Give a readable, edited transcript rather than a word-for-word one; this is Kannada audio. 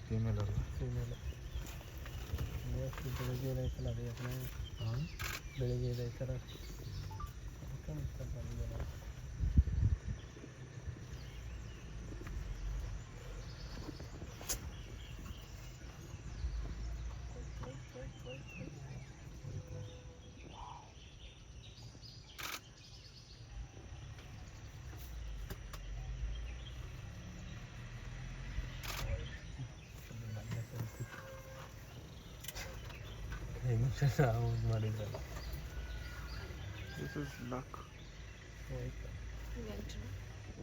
ಫೀಮೇಲ್ ಅಲ್ಲ ಫೀಮೇಲ್ ಬೆಳಿಗ್ಗೆ ಇದೈತಲ್ಲ ಅದು ಯಾಕಂದ್ರೆ ಹಾಂ ಬೆಳಿಗ್ಗೆ ಇದೈತಲ್ಲ ಅದಕ್ಕೆ ಸ್ವಲ್ಪ ಬಂದಿದೆ. This is luck. ಹೋಯ್ತು